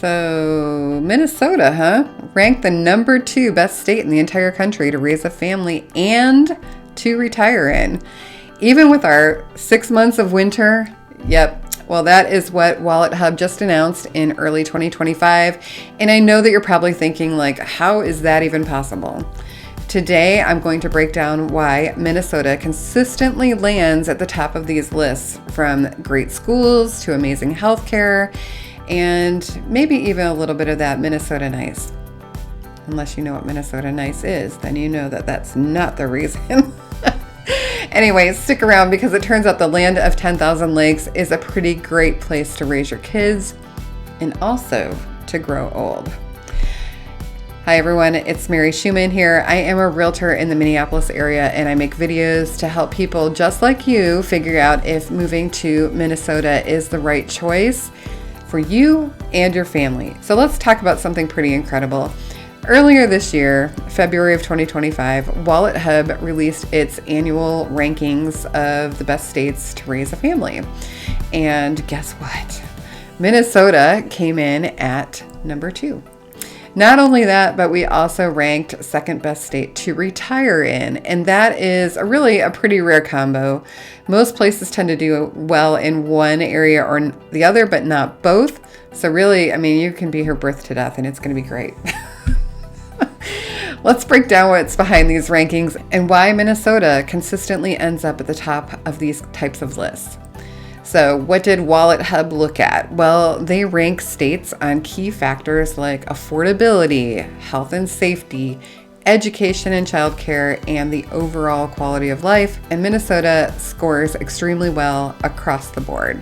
So Minnesota, huh? Ranked the number 2 best state in the entire country to raise a family and to retire in. Even with our 6 months of winter, yep. Well, that is what WalletHub just announced in early 2025. And I know that you're probably thinking, like, how is that even possible? Today, I'm going to break down why Minnesota consistently lands at the top of these lists, from great schools to amazing healthcare, and maybe even a little bit of that Minnesota nice. Unless you know what Minnesota nice is, then you know that that's not the reason. Anyways, stick around because it turns out the land of 10,000 lakes is a pretty great place to raise your kids and also to grow old. Hi everyone, it's Mary Schumann here. I am a realtor in the Minneapolis area and I make videos to help people just like you figure out if moving to Minnesota is the right choice for you and your family. So let's talk about something pretty incredible. Earlier this year, February of 2025, WalletHub released its annual rankings of the best states to raise a family. And guess what? Minnesota came in at number 2. Not only that, but we also ranked second best state to retire in. And that is really a pretty rare combo. Most places tend to do well in one area or the other, but not both. So really, I mean, you can be here birth to death and it's going to be great. Let's break down what's behind these rankings and why Minnesota consistently ends up at the top of these types of lists. So what did WalletHub look at? Well, they rank states on key factors like affordability, health and safety, education and childcare, and the overall quality of life. And Minnesota scores extremely well across the board.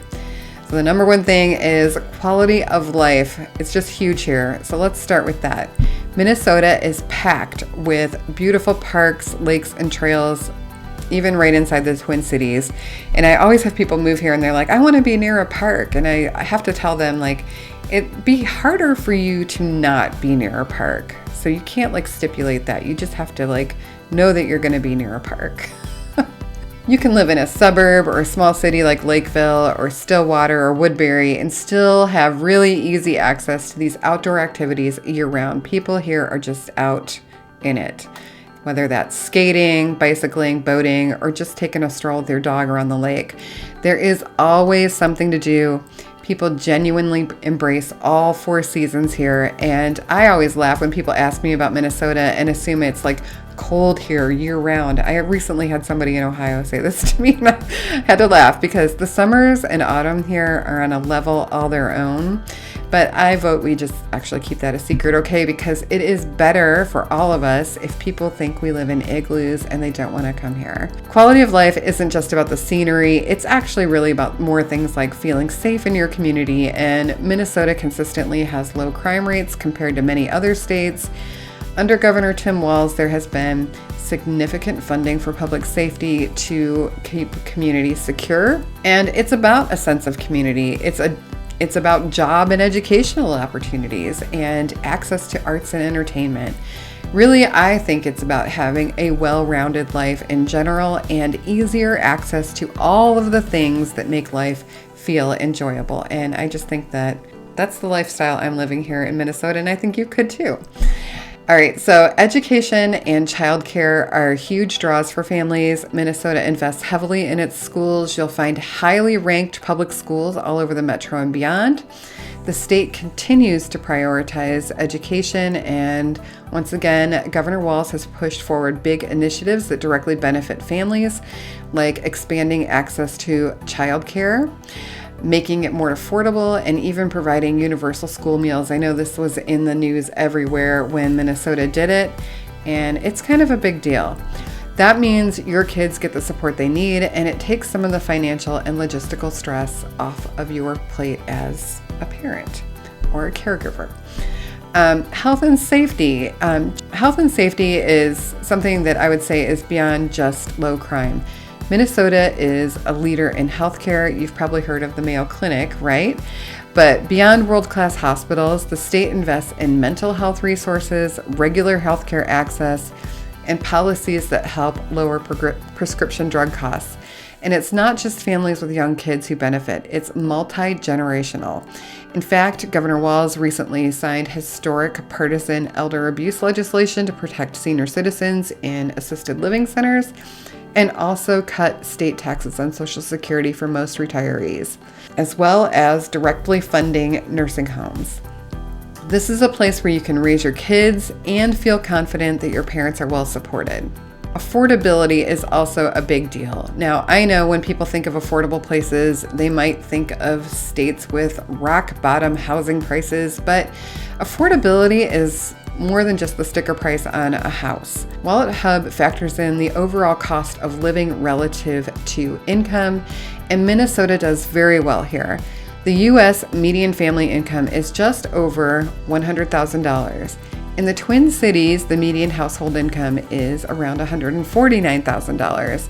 So the number one thing is quality of life. It's just huge here. So let's start with that. Minnesota is packed with beautiful parks, lakes, and trails, even right inside the Twin Cities. And I always have people move here and they're like, I want to be near a park. And I have to tell them, like, it'd be harder for you to not be near a park. So you can't like stipulate that. You just have to like know that you're going to be near a park. You can live in a suburb or a small city like Lakeville or Stillwater or Woodbury and still have really easy access to these outdoor activities year round. People here are just out in it. Whether that's skating, bicycling, boating, or just taking a stroll with their dog around the lake. There is always something to do. People genuinely embrace all 4 seasons here. And I always laugh when people ask me about Minnesota and assume it's like cold here year round. I recently had somebody in Ohio say this to me and I had to laugh because the summers and autumn here are on a level all their own. But I vote we just actually keep that a secret, okay? Because it is better for all of us if people think we live in igloos and they don't want to come here. Quality of life isn't just about the scenery. It's actually really about more things like feeling safe in your community. And Minnesota consistently has low crime rates compared to many other states. Under Governor Tim Walz, there has been significant funding for public safety to keep communities secure. And it's about a sense of community. It's about job and educational opportunities and access to arts and entertainment. Really, I think it's about having a well-rounded life in general and easier access to all of the things that make life feel enjoyable. And I just think that that's the lifestyle I'm living here in Minnesota, and I think you could too. All right, so education and childcare are huge draws for families. Minnesota invests heavily in its schools. You'll find highly ranked public schools all over the metro and beyond. The state continues to prioritize education, and once again, Governor Walz has pushed forward big initiatives that directly benefit families, like expanding access to childcare, making it more affordable, and even providing universal school meals. I know this was in the news everywhere when Minnesota did it, and it's kind of a big deal. That means your kids get the support they need, and it takes some of the financial and logistical stress off of your plate as a parent or a caregiver. Health and safety. Health and safety is something that I would say is beyond just low crime. Minnesota is a leader in healthcare. You've probably heard of the Mayo Clinic, right? But beyond world-class hospitals, the state invests in mental health resources, regular healthcare access, and policies that help lower prescription drug costs. And it's not just families with young kids who benefit, it's multi-generational. In fact, Governor Walz recently signed historic partisan elder abuse legislation to protect senior citizens in assisted living centers and also cut state taxes on Social Security for most retirees, as well as directly funding nursing homes. This is a place where you can raise your kids and feel confident that your parents are well supported. Affordability is also a big deal. Now, I know when people think of affordable places, they might think of states with rock bottom housing prices, but affordability is more than just the sticker price on a house. WalletHub factors in the overall cost of living relative to income, and Minnesota does very well here. The U.S. median family income is just over $100,000. In the Twin Cities, the median household income is around $149,000.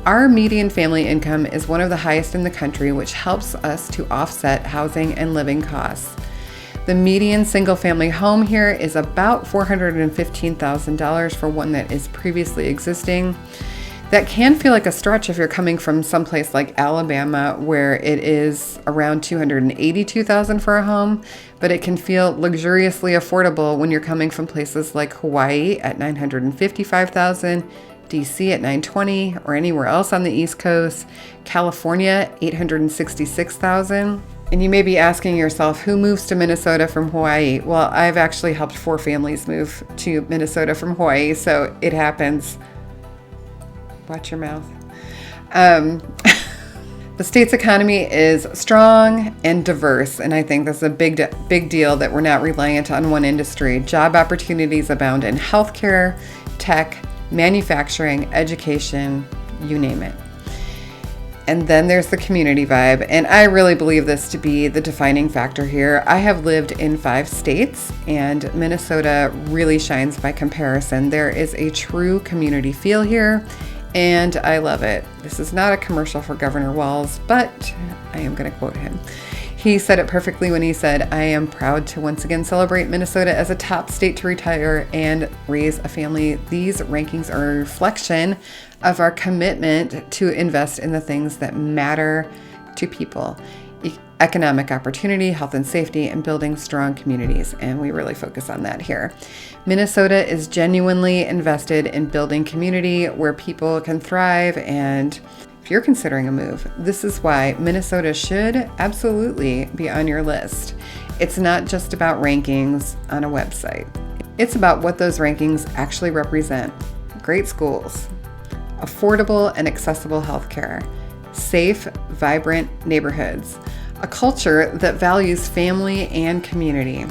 Our median family income is one of the highest in the country, which helps us to offset housing and living costs. The median single-family home here is about $415,000 for one that is previously existing. That can feel like a stretch if you're coming from someplace like Alabama, where it is around $282,000 for a home, but it can feel luxuriously affordable when you're coming from places like Hawaii at $955,000, DC at $920,000, or anywhere else on the East Coast, California $866,000. And you may be asking yourself, who moves to Minnesota from Hawaii? Well, I've actually helped 4 families move to Minnesota from Hawaii, so it happens. Watch your mouth. The state's economy is strong and diverse, and I think that's a big deal that we're not reliant on one industry. Job opportunities abound in healthcare, tech, manufacturing, education, you name it. And then there's the community vibe, and I really believe this to be the defining factor here. I have lived in 5 states, and Minnesota really shines by comparison. There is a true community feel here, and I love it. This is not a commercial for Governor Walz, but I am going to quote him. He said it perfectly when he said, "I am proud to once again celebrate Minnesota as a top state to retire and raise a family. These rankings are a reflection of our commitment to invest in the things that matter to people. Economic opportunity, health and safety, and building strong communities." And we really focus on that here. Minnesota is genuinely invested in building community where people can thrive, and if you're considering a move, this is why Minnesota should absolutely be on your list. It's not just about rankings on a website. It's about what those rankings actually represent. Great schools, affordable and accessible healthcare, safe, vibrant neighborhoods, a culture that values family and community.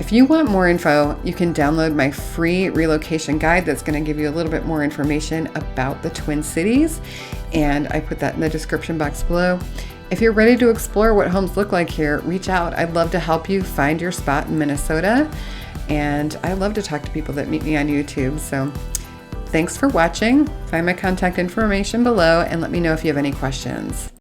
If you want more info, you can download my free relocation guide that's going to give you a little bit more information about the Twin Cities, and I put that in the description box below. If you're ready to explore what homes look like here, reach out. I'd love to help you find your spot in Minnesota, and I love to talk to people that meet me on YouTube. So thanks for watching. Find my contact information below and let me know if you have any questions.